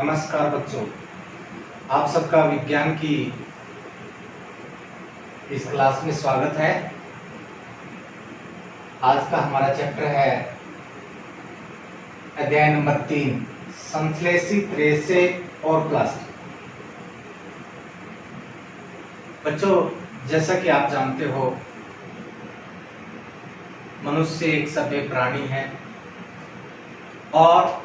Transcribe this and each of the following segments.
नमस्कार बच्चों, आप सबका विज्ञान की इस क्लास में स्वागत है। आज का हमारा चैप्टर है अध्याय नंबर 3, संश्लेषित रेसे और प्लास्टिक। बच्चों, जैसा कि आप जानते हो, मनुष्य एक सभ्य प्राणी है और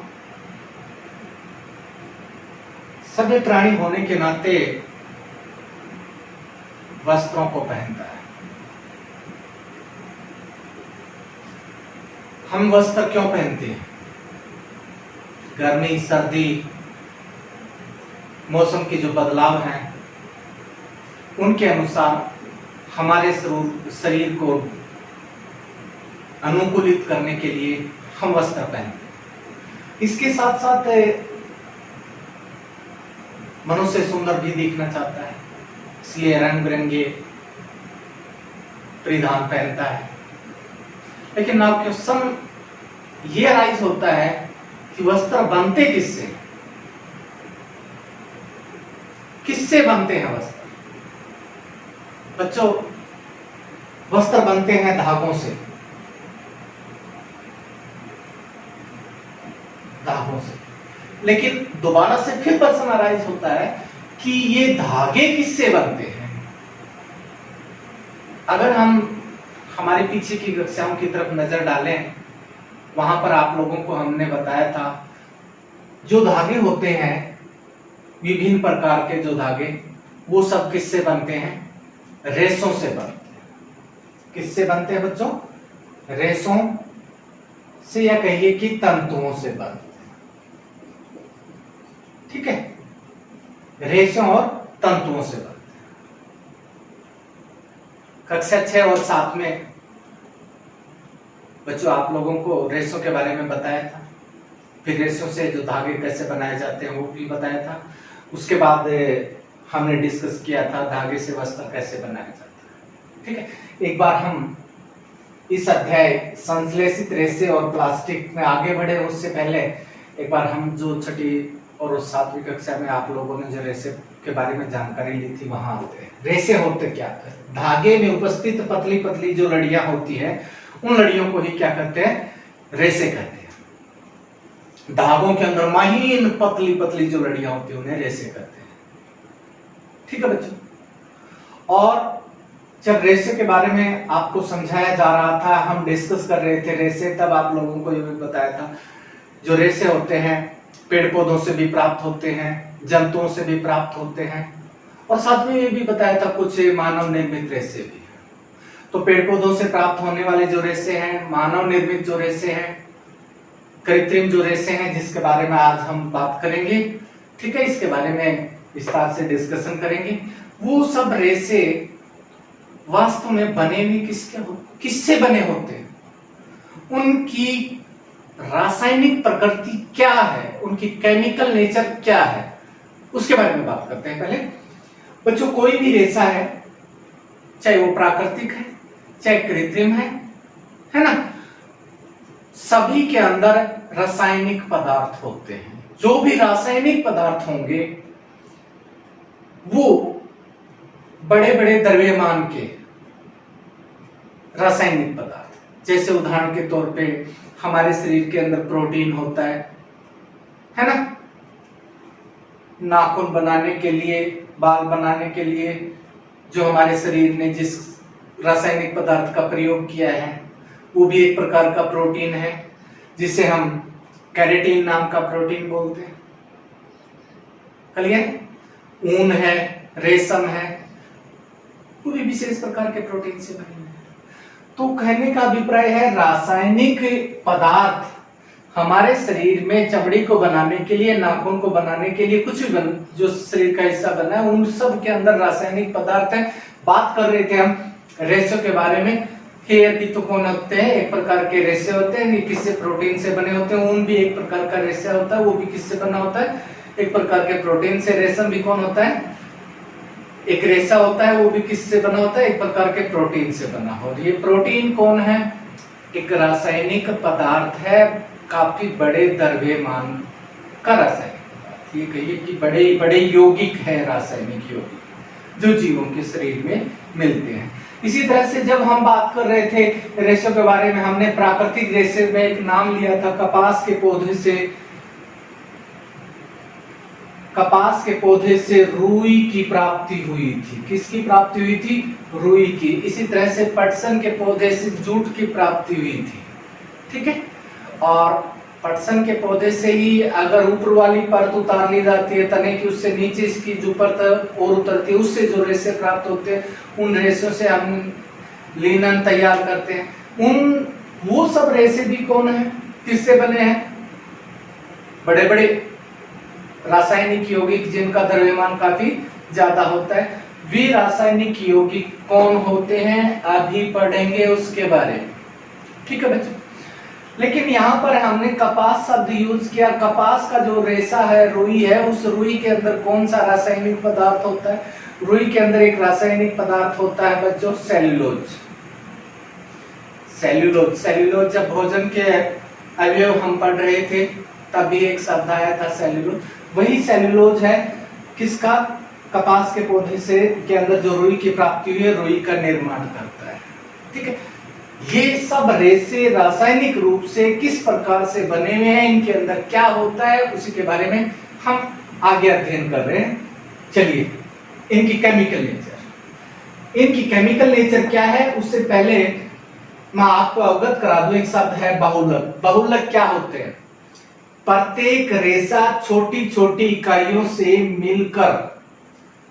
सभ्य प्राणी होने के नाते वस्त्रों को पहनता है। हम वस्त्र क्यों पहनते हैं? गर्मी, सर्दी, मौसम की जो बदलाव हैं उनके अनुसार हमारे शरीर को अनुकूलित करने के लिए हम वस्त्र पहनते हैं। इसके साथ साथ मनुष्य सुंदर भी दिखना चाहता है, इसलिए रंग बिरंगे परिधान पहनता है। लेकिन नाउ क्वेश्चन ये राइज होता है कि वस्त्र बनते किससे? किससे बनते हैं वस्त्र? बच्चों, वस्त्र बनते हैं धागों से। लेकिन दोबारा से फिर प्रश्न अराइज होता है कि ये धागे किससे बनते हैं? अगर हम हमारे पीछे की कक्षाओं की तरफ नजर डालें, वहां पर आप लोगों को हमने बताया था जो धागे होते हैं, विभिन्न प्रकार के जो धागे, वो सब किससे बनते हैं? रेशों से बनते हैं। किससे बनते हैं बच्चों? रेशों से, या कहिए कि तंतुओं से बनते हैं। ठीक है, रेशों और तंतुओं से बनते हैं। कक्षा 6 और 7 में बच्चों आप लोगों को रेशों के बारे में बताया था, फिर रेशों से जो धागे कैसे बनाए जाते हैं वो भी बताया था। उसके बाद हमने डिस्कस किया था धागे से वस्त्र कैसे बनाया जाता है। ठीक है, एक बार हम इस अध्याय संश्लेषित रेशे और प्लास्टिक में आगे बढ़े उससे पहले एक बार हम जो छठी और 7वीं कक्षा में आप लोगों ने जो रेशे के बारे में जानकारी ली थी वहां आते हैं। रेशे होते क्या है? धागे में उपस्थित पतली पतली जो लड़ियां होती है उन लड़ियों को ही क्या कहते हैं? रेशे कहते हैं। धागों के अंदर महीन पतली पतली जो लड़ियां होती है उन्हें रेशे कहते हैं। ठीक है बच्चों, और जब रेशे के बारे में आपको समझाया जा रहा था, हम डिस्कस कर रहे थे रेशे, तब आप लोगों को ये भी बताया था जो रेशे होते हैं पेड़ पौधों से भी प्राप्त होते हैं, जंतुओं से भी प्राप्त होते हैं, और साथ में ये भी बताया था कुछ मानव निर्मित रेशे भी हैं। तो पेड़ पौधों से प्राप्त होने वाले जो रेशे हैं, मानव निर्मित जो रेशे हैं, कृत्रिम जो रेशे हैं, जिसके बारे में आज हम बात करेंगे। ठीक है, इसके बारे में विस्तार से डिस्कशन करेंगे। वो सब रेशे वास्तव में बने भी किससे बने होते हैं? उनकी रासायनिक प्रकृति क्या है, उनकी केमिकल नेचर क्या है, उसके बारे में बात करते हैं। पहले बच्चों, कोई भी रेशा है, चाहे वो प्राकृतिक है चाहे कृत्रिम है ना, सभी के अंदर रासायनिक पदार्थ होते हैं। जो भी रासायनिक पदार्थ होंगे वो बड़े बड़े द्रव्यमान के रासायनिक पदार्थ, जैसे उदाहरण के तौर पे हमारे शरीर के अंदर प्रोटीन होता है ना, नाखून बनाने के लिए, बाल बनाने के लिए जो हमारे शरीर ने जिस रासायनिक पदार्थ का प्रयोग किया है वो भी एक प्रकार का प्रोटीन है, जिसे हम कैरेटीन नाम का प्रोटीन बोलते हैं। क्लियर? ऊन है, रेशम है, पूरी विशेष प्रकार के प्रोटीन से बने हैं। तो कहने का अभिप्राय है रासायनिक पदार्थ हमारे शरीर में चमड़ी को बनाने के लिए, नाखून को बनाने के लिए, कुछ भी जो शरीर का हिस्सा बना है उन सब के अंदर रासायनिक पदार्थ है। बात कर रहे थे हम रेशों के बारे में। हेयर भी तो कौन होते हैं? एक प्रकार के रेशे होते हैं, किससे? प्रोटीन से बने होते हैं। ऊन भी एक प्रकार का रेशा होता है, वो भी किससे बना होता है? एक प्रकार के प्रोटीन से। रेशम भी कौन होता है? एक रेशा होता है, वो भी किससे बना होता है? एक प्रकार के प्रोटीन से बना हो। ये प्रोटीन कौन है? एक रासायनिक पदार्थ है, काफी बड़े द्रव्यमान का रासायनिक पदार्थ। ये कहिए कि बड़े बड़े यौगिक है, रासायनिक यौगिक जो जीवों के शरीर में मिलते हैं। इसी तरह से जब हम बात कर रहे थे रेशों के बारे में, हमने प्राकृतिक रेशे में एक नाम लिया था, कपास के पौधे से रुई की प्राप्ति हुई थी। किसकी प्राप्ति हुई थी? रुई की। इसी तरह से पटसन के पौधे से जूट की प्राप्ति हुई थी। ठीक है, और पटसन के पौधे से ही अगर ऊपर वाली परत उतार ली जाती है तने की, उससे नीचे इसकी जो परत और उतरती है, उससे जो रेशे प्राप्त होते हैं, उन रेशों से हम लिनन तैयार करते हैं। वो सब रेशे भी कौन है, किससे बने हैं? बड़े बड़े रासायनिक यौगिक जिनका द्रव्यमान काफी ज्यादा होता है। वे रासायनिक यौगिक कौन होते हैं अभी पढ़ेंगे उसके बारे में। ठीक है बच्चों, लेकिन यहाँ पर हमने कपास शब्द यूज किया। कपास का जो रेशा है, रुई है, उस रुई के अंदर कौन सा रासायनिक पदार्थ होता है? रुई के अंदर एक रासायनिक पदार्थ होता है बच्चों, सेल्यूलोज। सेल्यूलोज जब भोजन के अवयव हम पढ़ रहे थे तभी एक शब्द आया था सेल्यूलोज। वही सेल्यूलोज है किसका? कपास के पौधे से के अंदर जो रुई की प्राप्ति हुई है, रुई का निर्माण करता है। ठीक है, ये सब रेशे रासायनिक रूप से किस प्रकार से बने हुए हैं, इनके अंदर क्या होता है, उसी के बारे में हम आगे अध्ययन कर रहे हैं। चलिए, इनकी केमिकल नेचर क्या है, उससे पहले मैं आपको अवगत करा दूं। एक शब्द है बहुलक। बहुलक क्या होते हैं? प्रत्येक रेशा छोटी छोटी इकाइयों से मिलकर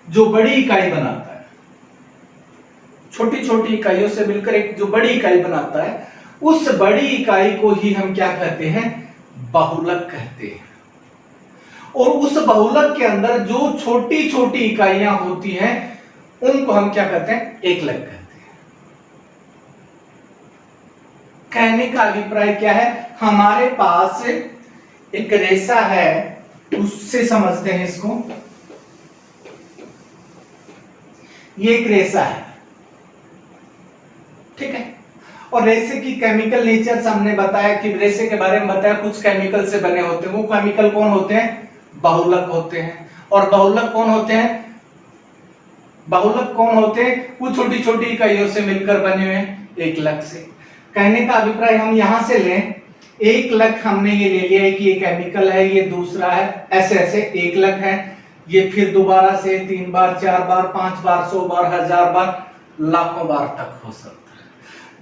जो बड़ी इकाई बनाता है, छोटी छोटी इकाइयों से मिलकर एक जो बड़ी इकाई बनाता है, उस बड़ी इकाई को ही हम क्या कहते हैं? बहुलक कहते हैं। और उस बहुलक के अंदर जो छोटी छोटी इकाइयां होती हैं, उनको हम क्या कहते हैं? एकलक कहते हैं। कहने का अभिप्राय क्या है? हमारे पास एक रेशा है, उससे समझते हैं इसको। ये एक रेशा है, ठीक है, और रेशे की केमिकल नेचर हमने बताया कि रेशे के बारे में बताया, कुछ केमिकल से बने होते हैं। वो केमिकल कौन होते हैं? बहुलक होते हैं। और बहुलक कौन होते हैं? वो छोटी छोटी इकाइयों से मिलकर बने हुए एकलक से। कहने का अभिप्राय हम यहां से लें, एकलक हमने ये ले लिया है कि ये केमिकल है, ये दूसरा है, ऐसे ऐसे एकलक है। ये फिर दोबारा से 3 बार, 4 बार, 5 बार, 100 बार, 1000 बार, लाखों बार तक हो सकता है।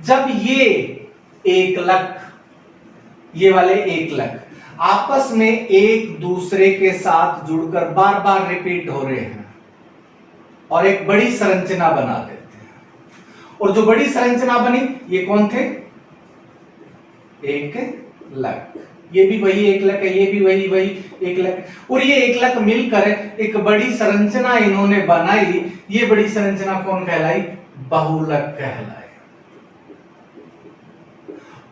जब ये एकलक, ये वाले एकलक आपस में एक दूसरे के साथ जुड़कर बार बार रिपीट हो रहे हैं और एक बड़ी संरचना बना देते हैं, और जो बड़ी संरचना बनी, ये कौन थे? एकलक। ये भी वही एकलक है, ये भी वही एकलक, और ये एकलक मिलकर एक बड़ी संरचना इन्होंने बनाई। ये बड़ी संरचना कौन कहलाई? बहुलक कहलाई।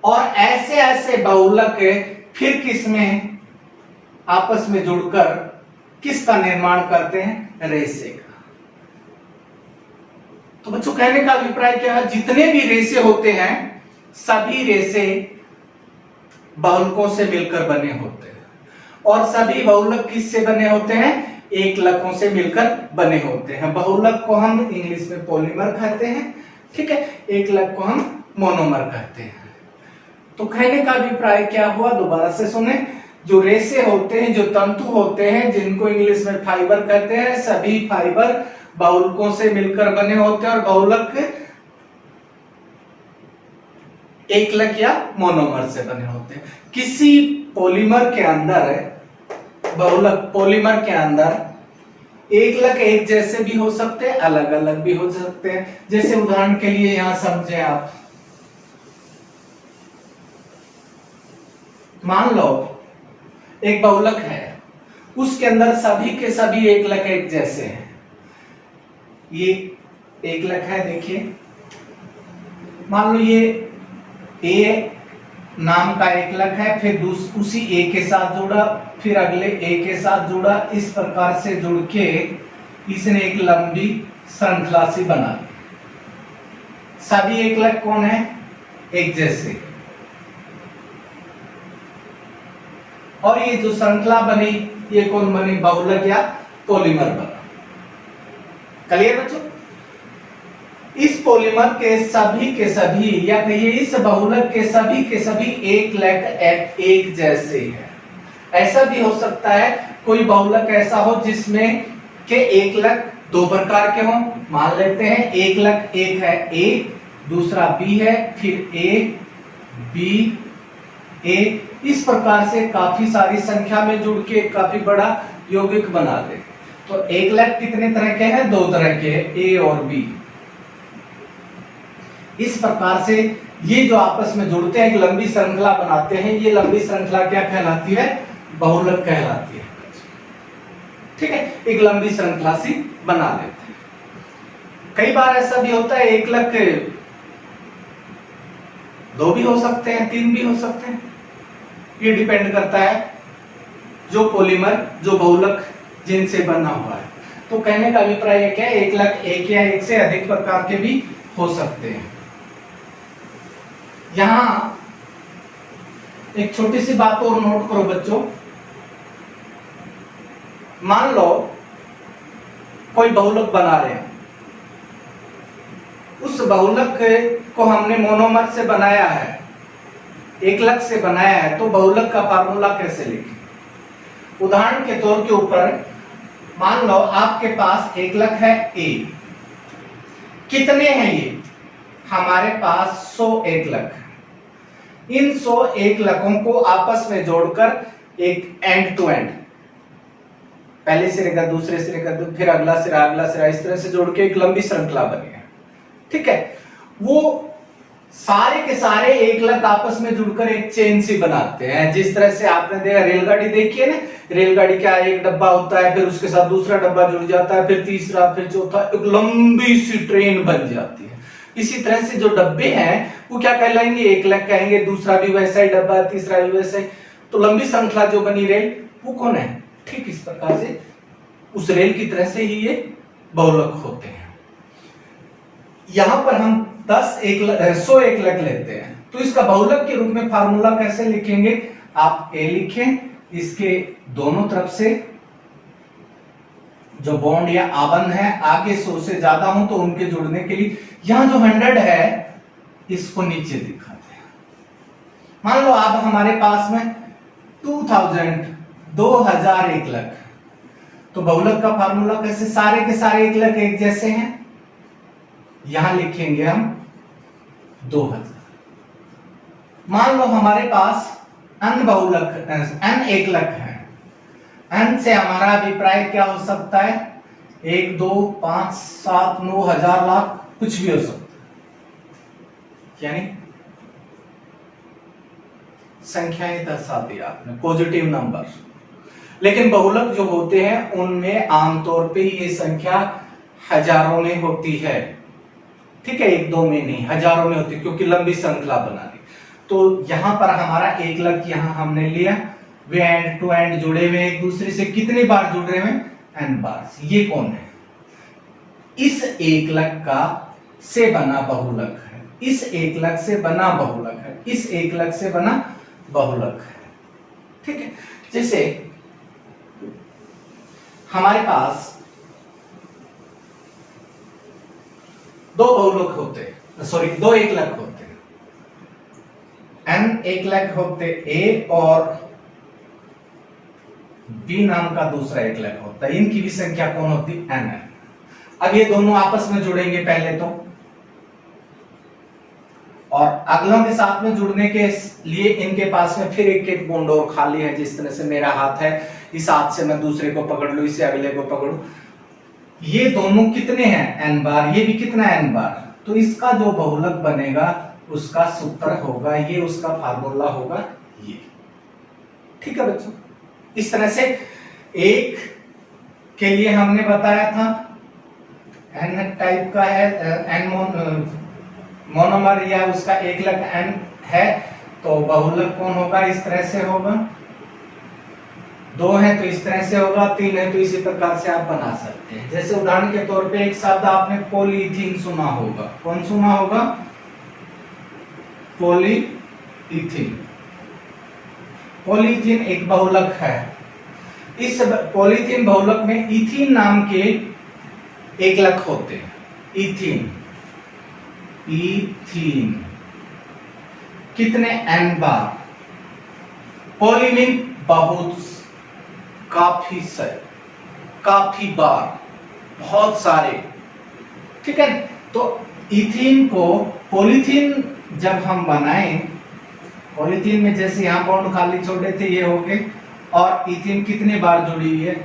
और ऐसे ऐसे बहुलक फिर किसमें आपस में जुड़कर किसका निर्माण करते हैं? रेशे का। तो बच्चों, कहने का अभिप्राय क्या है? जितने भी रेशे होते हैं, सभी रेशे बहुलकों से मिलकर बने होते हैं, और सभी बहुलक किससे बने होते हैं? एकलकों से मिलकर बने होते हैं। बहुलक को हम इंग्लिश में पॉलीमर कहते हैं, ठीक है, एकलक को हम मोनोमर कहते हैं। तो कहने का अभिप्राय क्या हुआ? दोबारा से सुने। जो रेशे होते हैं, जो तंतु होते हैं, जिनको इंग्लिश में फाइबर कहते हैं, सभी फाइबर बहुलकों से मिलकर बने होते हैं, और बहुलक एकलक या मोनोमर से बने होते हैं। किसी पॉलीमर के अंदर, पॉलीमर के अंदर एकलक एक जैसे भी हो सकते हैं, अलग अलग भी हो सकते हैं। जैसे उदाहरण के लिए यहां समझे आप, मान लो एक बहुलक है, उसके अंदर सभी के सभी एकलक एक जैसे हैं। ये एकलक है, देखिए, मान लो ये ए नाम का एकलक है, फिर उसी ए के साथ जुड़ा, फिर अगले ए के साथ जुड़ा, इस प्रकार से जुड़ के इसने एक लंबी श्रृंखला सी बना ली। सभी एकलक कौन है? एक जैसे। और ये जो श्रृंखला बनी, ये कौन बनी, बहुलक या पॉलीमर बना। क्लियर बच्चों? इस पॉलीमर के सभी या कहिए इस बहुलक के सभी एक लक एक जैसे है। ऐसा भी हो सकता है कोई बहुलक ऐसा हो जिसमें के एक लक दो प्रकार के हों। मान लेते हैं एक लक एक है ए, दूसरा बी है, फिर ए बी ए, इस प्रकार से काफी सारी संख्या में जुड़ के काफी बड़ा यौगिक बना दे। तो एक लक कितने तरह के हैं, दो तरह के, ए और बी। इस प्रकार से ये जो आपस में जुड़ते हैं एक लंबी श्रृंखला बनाते हैं, ये लंबी श्रृंखला क्या कहलाती है, बहुलक कहलाती है। ठीक है, एक लंबी श्रृंखला सी बना लेते हैं। कई बार ऐसा भी होता है एक लक दो भी हो सकते हैं, तीन भी हो सकते हैं, ये डिपेंड करता है जो पॉलीमर जो बहुलक जिनसे बना हुआ है। तो कहने का अभिप्राय क्या है, एक लक एक या एक से अधिक प्रकार के भी हो सकते हैं। यहां एक छोटी सी बात और नोट करो बच्चों, मान लो कोई बहुलक बना रहे हैं, उस बहुलक को हमने मोनोमर से बनाया है, एक लक से बनाया है, तो बहुलक का फार्मूला कैसे लिखें। उदाहरण के तौर के ऊपर मान लो आपके पास एक लक है ए, कितने हैं ये, हमारे पास 100 एक लक है। इन 100 एक लकों को आपस में जोड़कर एक एंड टू एंड, पहले सिरे का दूसरे सिरे का फिर अगला सिरा, इस तरह से जोड़ के एक लंबी श्रृंखला बनी है। ठीक है, वो सारे के सारे एक लक आपस में जुड़कर एक चेन सी बनाते हैं। जिस तरह से आपने देखा रेलगाड़ी देखी है ना, रेलगाड़ी क्या एक डब्बा होता है, फिर उसके साथ दूसरा डब्बा जुड़ जाता है, फिर तीसरा, फिर चौथा, एक लंबी सी ट्रेन बन जाती है। इसी तरह से जो डब्बे हैं वो क्या कहलाएंगे, एक लक कहेंगे, दूसरा भी वैसा ही डब्बा, तीसरा भी वैसा ही। तो लंबी श्रृंखला जो बनी रेल वो कौन है, ठीक इस प्रकार से उस रेल की तरह से ही ये बहुलक होते हैं। यहां पर हम 100 एक लक लेते हैं, तो इसका बहुलक के रूप में फार्मूला कैसे लिखेंगे, आप ए लिखें, इसके दोनों तरफ से जो बॉन्ड या आबंध है आगे 100 से ज्यादा हो तो उनके जुड़ने के लिए यहां जो 100 है इसको नीचे दिखाते हैं। मान लो आप हमारे पास में 2000 एक लक, तो बहुलक का फार्मूला कैसे, सारे के सारे एक लक एक जैसे हैं, यहां लिखेंगे हम 2000। मान लो हमारे पास n बहुलक n एक लक है, n से हमारा अभिप्राय क्या हो सकता है, 1 2 5 7 9 हजार लाख कुछ भी हो सकता है, यानी संख्याएं दर्शा दी आपने, पॉजिटिव नंबर। लेकिन बहुलक जो होते हैं उनमें आमतौर पे ये संख्या हजारों में होती है। ठीक है, 1 2 में नहीं, हजारों में होती है, क्योंकि लंबी श्रृंखला बनानी। तो यहां पर हमारा एक लक यहां हमने लिया, वे एंड टू एंड जुड़े हुए एक दूसरे से कितनी बार जुड़ रहे हैं, n बार। ये कौन है, इस एक लक का से बना बहुलक है, इस एक लक से बना बहुलक है, इस एक लक से बना बहुलक है। ठीक है, जैसे हमारे पास दो बहुलक होते, सॉरी दो एक लक होते, n एक लक होते a और b नाम का दूसरा एक लक होता है, इनकी भी संख्या कौन होती, n है। अब ये दोनों आपस में जुड़ेंगे पहले तो, और अगलों के साथ में जुड़ने के लिए इनके पास में फिर एक एक बॉन्ड और खाली है। जिस तरह से मेरा हाथ है, इस हाथ से मैं दूसरे को पकड़ लूं, इससे अगले को पकड़ूं, ये दोनों कितने हैं, n बार, ये भी कितना है, n बार। तो इसका जो बहुलक बनेगा उसका सूत्र होगा ये, उसका फार्मूला होगा ये। ठीक है बच्चों, इस तरह से एक के लिए हमने बताया था n टाइप का है, n मोनोमर या उसका एक लक n है, तो बहुलक कौन होगा, इस तरह से होगा। 2 है तो इस तरह से होगा, 3 है तो इसी प्रकार से आप बना सकते हैं। जैसे उदाहरण के तौर पे एक शब्द आपने पॉलीथीन सुना होगा, कौन सुना होगा, पॉलीथीन। पॉलीथीन एक बहुलक है। इस पॉलीथीन बहुलक में इथीन नाम के एकलक होते हैं। इथीन, इथीन कितने n बार, पॉलीमीन बहुत, काफी बार, बहुत सारे, ठीक है। तो इथीन को, पॉलीथीन जब हम बनाएं, पॉलीथीन में जैसे यहां बॉन्ड खाली छोड़े थे ये हो गए, और इथीन कितने बार जुड़ी हुई है,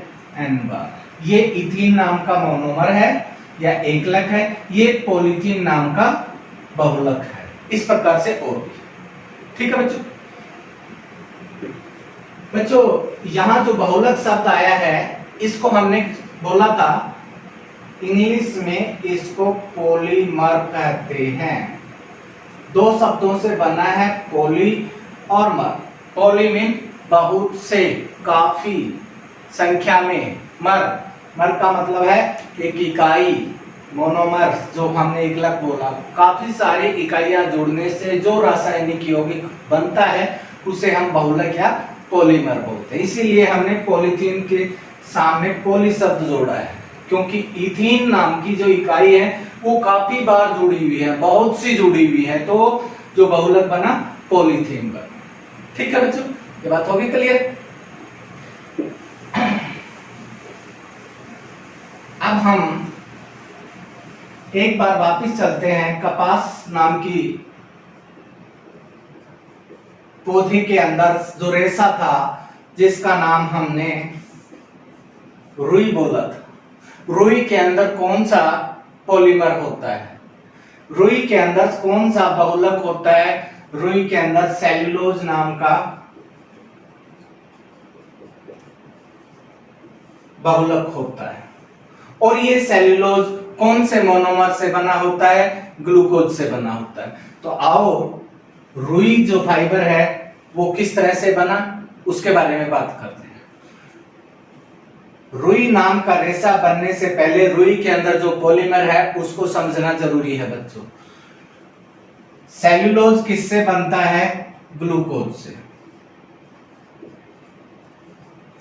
n बार। ये इथीन नाम का मोनोमर है या एकलक है, ये पॉलीथीन नाम का बहुलक है। इस प्रकार से और भी, ठीक है बच्चों। बच्चों यहां जो बहुलक शब्द आया है इसको हमने बोला था इंग्लिश में इसको पॉलीमर कहते हैं। दो शब्दों से बना है, पॉली और मर। पॉली मीन बहुत से, काफी संख्या में, मर का मतलब है एक इकाई, मोनोमर जो हमने एकलक बोला, काफी सारी इकाइयां जुड़ने से जो रासायनिक यौगिक बनता है उसे हम बहुलक या पॉलीमर बोलते हैं। इसीलिए हमने पॉलीथीन के सामने पॉली शब्द जोड़ा है, क्योंकि इथीन नाम की जो इकाई है वो काफी बार जुड़ी हुई है, बहुत सी जुड़ी हुई है, तो जो बहुलक बना पॉलीथीन बना। ठीक है बच्चों, ये बात होगी क्लियर। अब हम एक बार वापस चलते हैं कपास नाम की पौधे के अंदर जो रेशा था जिसका नाम हमने रुई बोला था। रुई के अंदर कौन सा पॉलीमर होता है, रुई के अंदर कौन सा बहुलक होता है? रुई के अंदर सेल्यूलोज नाम का बहुलक होता है, और ये सेल्यूलोज कौन से मोनोमर से बना होता है? ग्लूकोज से बना होता है। तो आओ रुई जो फाइबर है वो किस तरह से बना उसके बारे में बात करते हैं। रुई नाम का रेशा बनने से पहले रुई के अंदर जो पॉलीमर है उसको समझना जरूरी है बच्चों। सेल्यूलोज किससे बनता है? ग्लूकोज से।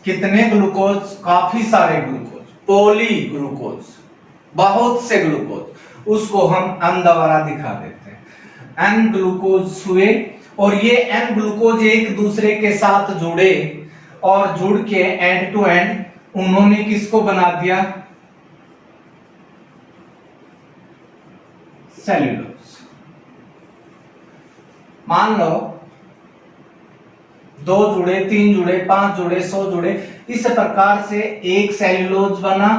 कितने ग्लूकोज? काफी सारे ग्लूकोज, पॉली ग्लूकोज, बहुत से ग्लूकोज, उसको हम n द्वारा दिखा देते हैं। n ग्लूकोज हुए, और ये n ग्लूकोज एक दूसरे के साथ जुड़े, और जुड़ के एंड टू एंड उन्होंने किसको बना दिया? सेल्यूलोज। मान लो 2 जुड़े, 3 जुड़े, 5 जुड़े, 100 जुड़े, इस प्रकार से एक सेल्यूलोज बना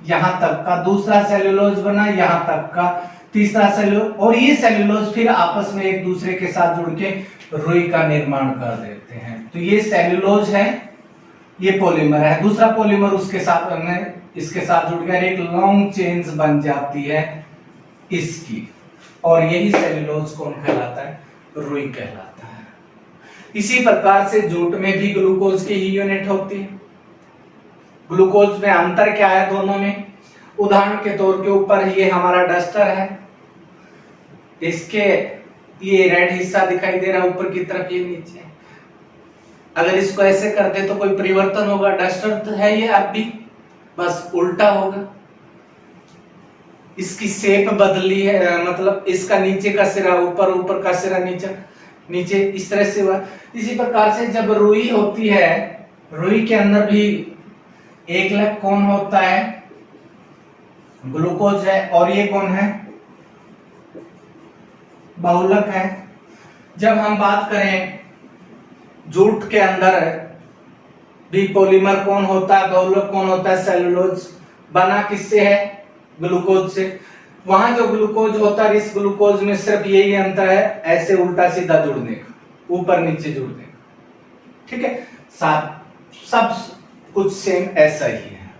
यहां तक का, दूसरा सेल्यूलोज बना यहां तक का, तीसरा सेल्यूलोज, और ये सेल्यूलोज फिर आपस में एक दूसरे के साथ जुड़ के रुई का निर्माण कर देते हैं। तो ये सेल्यूलोज है, ये पॉलीमर है, दूसरा पॉलीमर उसके साथ इसके साथ जुड़ गया, एक लॉन्ग चेन्स बन जाती है इसकी, और यही सेल्यूलोज कौन कहलाता है? रुई कहलाता है। इसी प्रकार से जूट में भी ग्लूकोज की ही यूनिट होती है। ग्लूकोज में अंतर क्या है दोनों में? उदाहरण के तौर के ऊपर ये हमारा डस्टर है, इसके ये रेड हिस्सा दिखाई दे रहा है ऊपर की तरफ, ये नीचे। अगर इसको ऐसे कर दे तो कोई परिवर्तन होगा? डस्टर तो है ये अब भी, बस उल्टा होगा। इसकी शेप बदली है, मतलब इसका नीचे का सिरा ऊपर, ऊपर का सिरा नीचे, इस तरह से हुआ। इसी प्रकार से जब रुई होती है, रुई के अंदर भी एकलक कौन होता है? ग्लूकोज है, और ये कौन है? बहुलक है। जब हम बात करें जूट के अंदर भी पॉलीमर कौन होता है? बहुलक कौन होता है? सेल्यूलोज। बना किससे है? ग्लूकोज से। वहां जो ग्लूकोज होता है, इस ग्लूकोज में सिर्फ यही अंतर है, ऐसे उल्टा सीधा जुड़ने का, ऊपर नीचे जुड़ने का, ठीक है। सब कुछ सेम ऐसा ही है।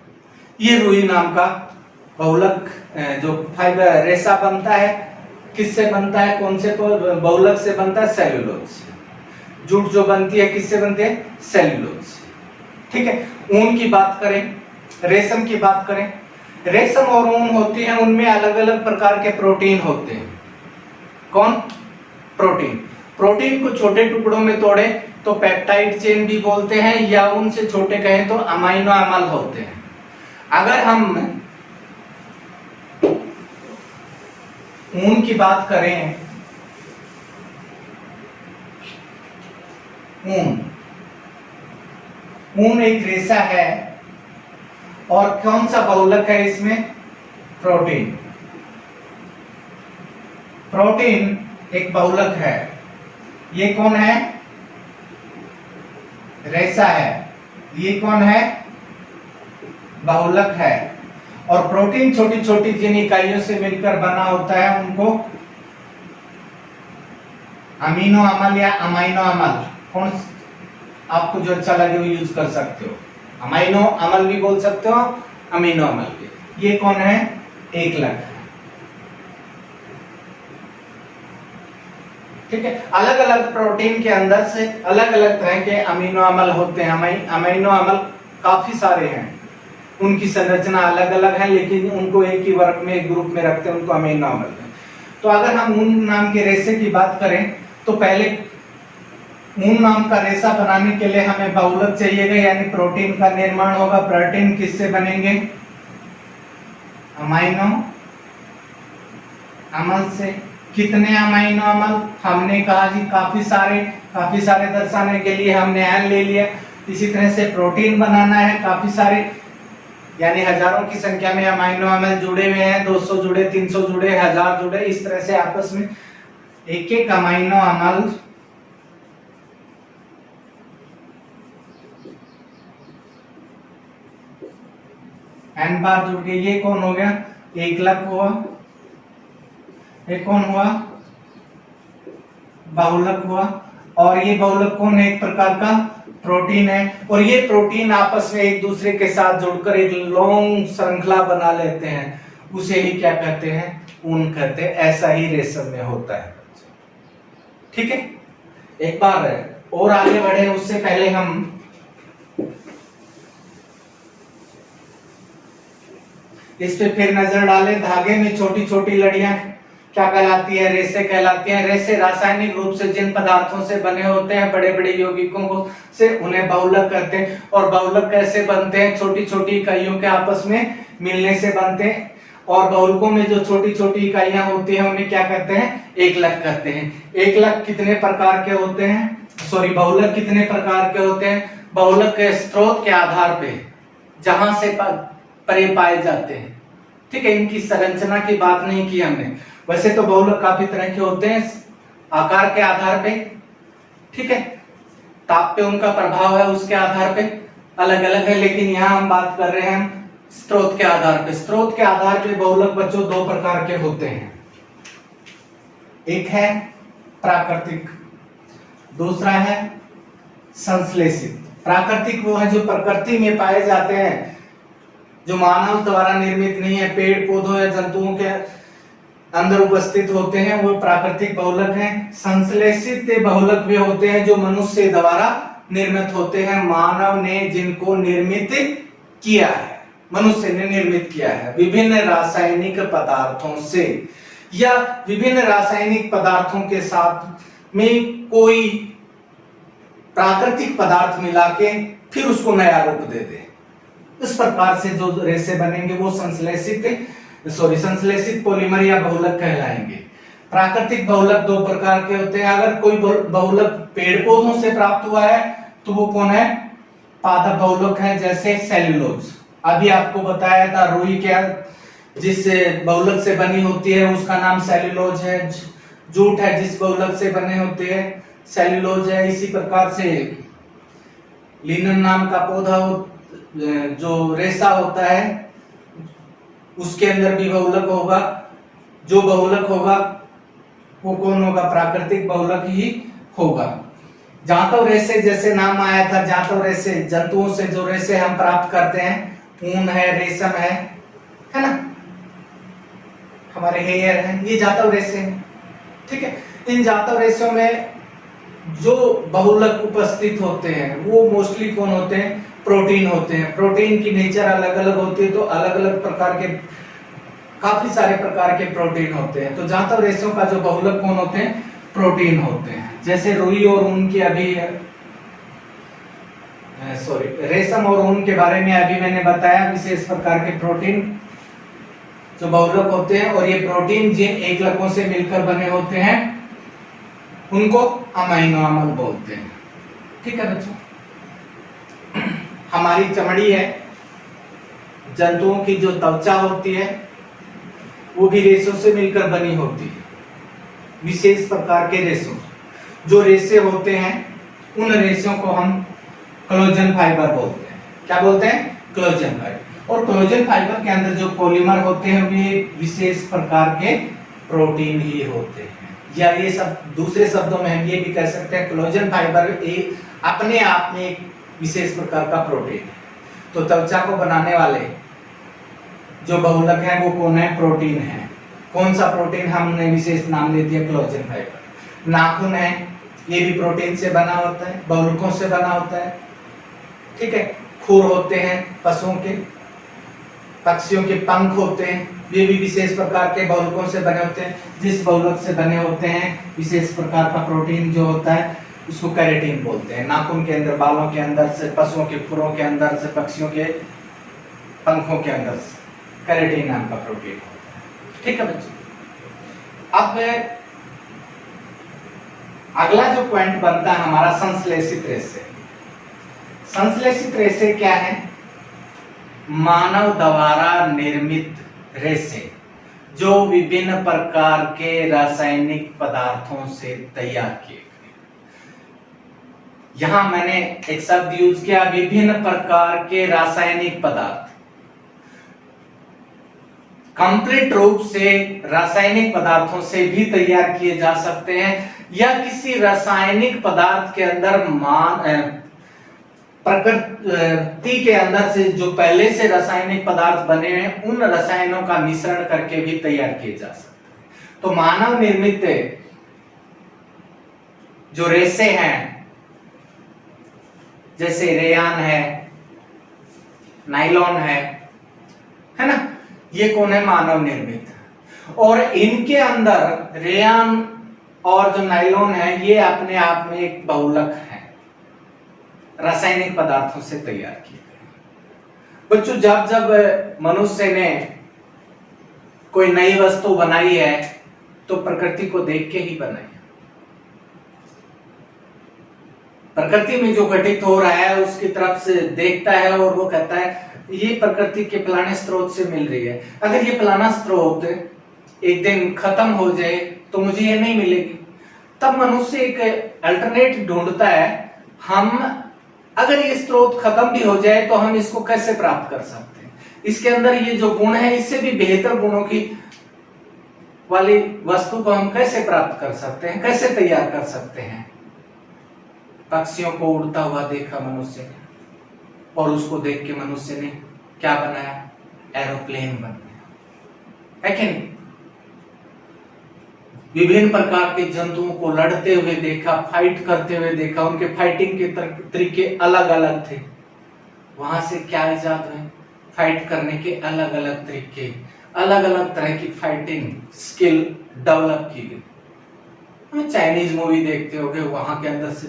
ये रुई नाम का बहुलक जो फाइबर रेशा बनता है, किससे बनता है? कौन से बहुलक से बनता है? सेल्यूलोज से। जूट जो बनती है किससे बनती है? सेल्यूलोज से, ठीक है। ऊन की बात करें, रेशम की बात करें, रेशम और ऊन होती है, उनमें अलग अलग प्रकार के प्रोटीन होते हैं। कौन? प्रोटीन। प्रोटीन को छोटे टुकड़ों में तोड़े तो पेप्टाइड चेन भी बोलते हैं, या उनसे छोटे कहें तो अमाइनो अम्ल होते हैं। अगर हम ऊन की बात करें, ऊन एक रेशा है, और कौन सा बहुलक है इसमें? प्रोटीन। प्रोटीन एक बहुलक है। ये कौन है? रेशा है। ये कौन है? बहुलक है। और प्रोटीन छोटी छोटी जिन इकाइयों से मिलकर बना होता है उनको अमीनो अम्ल या अमाइनो अम्ल, कौन आपको जो अच्छा लगे वो यूज कर सकते हो। अमाइनो अम्ल भी बोल सकते हो, अमीनो अम्ल भी। ये कौन है? एकलक। ठीक है। अलग अलग प्रोटीन के अंदर से अलग अलग तरह के अमीनो अम्ल होते हैं। अमीनो अम्ल काफी सारे हैं, उनकी संरचना अलग अलग है, लेकिन उनको एक ही वर्ग में, एक ग्रुप में रखते हैं, उनको अमीनो अम्ल। तो अगर हम ऊन नाम के रेशे की बात करें तो पहले ऊन नाम का रेशा बनाने के लिए हमें बहुलक चाहिएगा, यानी प्रोटीन का निर्माण होगा। प्रोटीन किससे बनेंगे? अमाइनो अम्ल से। कितने अमाइनो अम्ल? हमने कहा जी काफी सारे दर्शाने के लिए हमने एन ले लिया। इसी तरह से प्रोटीन बनाना है काफी सारे, यानी हजारों की संख्या में अमाइनो अम्ल जुड़े हुए हैं, 200 जुड़े, 300 जुड़े, 1000 जुड़े, इस तरह से आपस में एक एक अमाइनो अम्ल एन बार जुड़ गए। ये कौन हो गया? एकलक हुआ। एक कौन हुआ? बहुलक हुआ। और ये बहुलक कौन है? एक प्रकार का प्रोटीन है। और ये प्रोटीन आपस में एक दूसरे के साथ जुड़कर एक लॉन्ग श्रृंखला बना लेते हैं, उसे ही क्या कहते हैं? ऊन कहते हैं। ऐसा ही रेशम में होता है। ठीक है। एक बार और आगे बढ़े उससे पहले हम इस पे फिर नजर डालें। धागे में छोटी छोटी लड़ियां क्या कहलाती है? रेशे कहलाती हैं। रेशे रासायनिक रूप से जिन पदार्थों से बने होते हैं, बड़े बड़े यौगिकों को से, उन्हें बहुलक कहते हैं। और बहुलक कैसे बनते हैं? छोटी छोटी इकाइयों के आपस में मिलने से बनते हैं। और बहुलकों में जो छोटी छोटी इकाइयां होती हैं उन्हें क्या कहते हैं? एकलक कहते हैं। एकलक कितने प्रकार के होते हैं? बहुलक कितने प्रकार के होते हैं? बहुलक के स्रोत के आधार पे जहां से परे पाए जाते हैं। ठीक है। इनकी संरचना की बात नहीं की हमने। वैसे तो बहुलक काफी तरह के होते हैं आकार के आधार पे। ठीक है। ताप पे उनका प्रभाव है, उसके आधार पे अलग अलग है, लेकिन यहाँ हम बात कर रहे हैं स्रोत के आधार पे। स्रोत के आधार पे बहुलक बच्चों दो प्रकार के होते हैं। एक है प्राकृतिक, दूसरा है संश्लेषित। प्राकृतिक वो है जो प्रकृति में पाए जाते हैं, जो मानव द्वारा निर्मित नहीं है, पेड़ पौधों या जंतुओं के अंदर उपस्थित होते हैं, वो प्राकृतिक बहुलक हैं। संश्लेषित बहुलक वे होते हैं जो मनुष्य द्वारा निर्मित होते हैं, मानव ने जिनको निर्मित किया है, मनुष्य ने निर्मित किया है विभिन्न रासायनिक पदार्थों से, या विभिन्न रासायनिक पदार्थों के साथ में कोई प्राकृतिक पदार्थ मिला के फिर उसको नया रूप दे दे। इस प्रकार से जो रेशे बनेंगे वो संश्लेषित पॉलीमर या बहुलक कहलाएंगे। प्राकृतिक बहुलक दो प्रकार के होते हैं। अगर कोई बहुलक पेड़ पौधों से प्राप्त हुआ है तो वो कौन है? पादप बहुलक है, जैसे सेल्यूलोज। अभी आपको बताया था रुई क्या जिस बहुलक से बनी होती है उसका नाम सेल्यूलोज है। जूट है जिस बहुलक से बने होते हैं सेल्यूलोज है। इसी प्रकार से लिनन नाम का पौधा जो रेशा होता है उसके अंदर भी बहुलक होगा। जो बहुलक होगा वो कौन होगा? प्राकृतिक बहुलक ही होगा। जांतव रेशे जैसे नाम आया था, जांतव रेशे जंतुओं से जो रेशे हम प्राप्त करते हैं, ऊन है, रेशम है ना, हमारे हेयर है, ये जांतव रेशे हैं। ठीक है। इन जांतव रेशों में जो बहुलक उपस्थित होते हैं वो मोस्टली कौन होते हैं? प्रोटीन होते हैं। प्रोटीन की नेचर अलग अलग होती है, तो अलग अलग प्रकार के काफी सारे प्रकार के प्रोटीन होते हैं। तो जांतव रेशों का जो बहुलक कौन होते हैं? प्रोटीन होते हैं। जैसे रुई और ऊन की अभी रेशम और ऊन के बारे में अभी मैंने बताया, विशेष प्रकार के प्रोटीन जो बहुलक होते हैं, और ये प्रोटीन जिन एकलकों से मिलकर बने होते हैं उनको अमीनो अम्ल बोलते हैं। ठीक है बच्चों, हमारी चमड़ी है, जंतुओं की जो त्वचा होती है वो भी रेशों से मिलकर बनी होती है, विशेष प्रकार के रेशों। जो रेशे होते हैं उन रेशों को हम कोलेजन फाइबर बोलते हैं। क्या बोलते हैं? Collagen fibre. और कोलेजन फाइबर के अंदर जो पॉलीमर होते हैं वे विशेष प्रकार के प्रोटीन ही होते हैं, या ये सब दूसरे शब्दों में हम ये भी कह सकते हैं कोलेजन फाइबर एक अपने आप में एक विशेष प्रकार का प्रोटीन है। तो त्वचा को बनाने वाले जो बहुलक हैं वो कौन है? प्रोटीन है। कौन सा प्रोटीन? हमने विशेष नाम दे दिया कोलेजन फाइबर। नाखून है, ये भी प्रोटीन से बना होता है, बहुलकों से बना होता है। ठीक है। खुर होते हैं पशुओं के, पक्षियों के पंख होते हैं, ये भी विशेष प्रकार के बहुलकों से बने होते हैं। जिस बहुलक से बने होते हैं विशेष प्रकार का प्रोटीन जो होता है उसको केराटिन बोलते हैं। नाखून के अंदर, बालों के अंदर से, पशुओं के खुरों के अंदर से, पक्षियों के पंखों के अंदर से केराटिन नाम का प्रोटीन होता है। ठीक है बच्चों, अब अगला जो पॉइंट बनता है हमारा संश्लेषित रेशे। संश्लेषित रेशे क्या है? मानव द्वारा निर्मित रेशे जो विभिन्न प्रकार के रासायनिक पदार्थों से तैयार किए गए। यहां मैंने एक शब्द यूज किया, विभिन्न प्रकार के रासायनिक पदार्थ। कंप्लीट रूप से रासायनिक पदार्थों से भी तैयार किए जा सकते हैं, या किसी रासायनिक पदार्थ के अंदर प्रकृति के अंदर से जो पहले से रासायनिक पदार्थ बने हैं उन रसायनों का मिश्रण करके भी तैयार किए जा सकते हैं। तो मानव निर्मित जो रेशे हैं, जैसे रेयान है, नाइलॉन है ना, ये कौन है? मानव निर्मित। और इनके अंदर रेयान और जो नाइलॉन है ये अपने आप में एक बहुलक है, रासायनिक पदार्थों से तैयार किए गए। बच्चों, जब जब मनुष्य ने कोई नई वस्तु बनाई है तो प्रकृति को देख के ही बनाई है। प्रकृति में जो घटित हो रहा है उसकी तरफ से देखता है और वो कहता है ये प्रकृति के फलाने स्रोत से मिल रही है। अगर ये फलाना स्रोत एक दिन खत्म हो जाए तो मुझे ये नहीं मिलेगी। तब मनुष्य एक अल्टरनेट ढूंढता है, हम अगर ये स्रोत खत्म भी हो जाए तो हम इसको कैसे प्राप्त कर सकते हैं, इसके अंदर ये जो गुण है इससे भी बेहतर गुणों की वाली वस्तु को हम कैसे प्राप्त कर सकते हैं, कैसे तैयार कर सकते हैं। पक्षियों को उड़ता हुआ देखा मनुष्य ने, और उसको देख के मनुष्य ने क्या बनाया? एरोप्लेन बनाया, है कि नहीं? विभिन्न प्रकार के जंतुओं को लड़ते हुए देखा, फाइट करते हुए देखा, उनके फाइटिंग के तरीके अलग अलग थे। वहां से क्या इजाद हुए? फाइट करने के अलग अलग तरीके, अलग अलग तरह की फाइटिंग स्किल डेवलप की गई। हमें चाइनीज मूवी देखते होंगे, वहां के अंदर से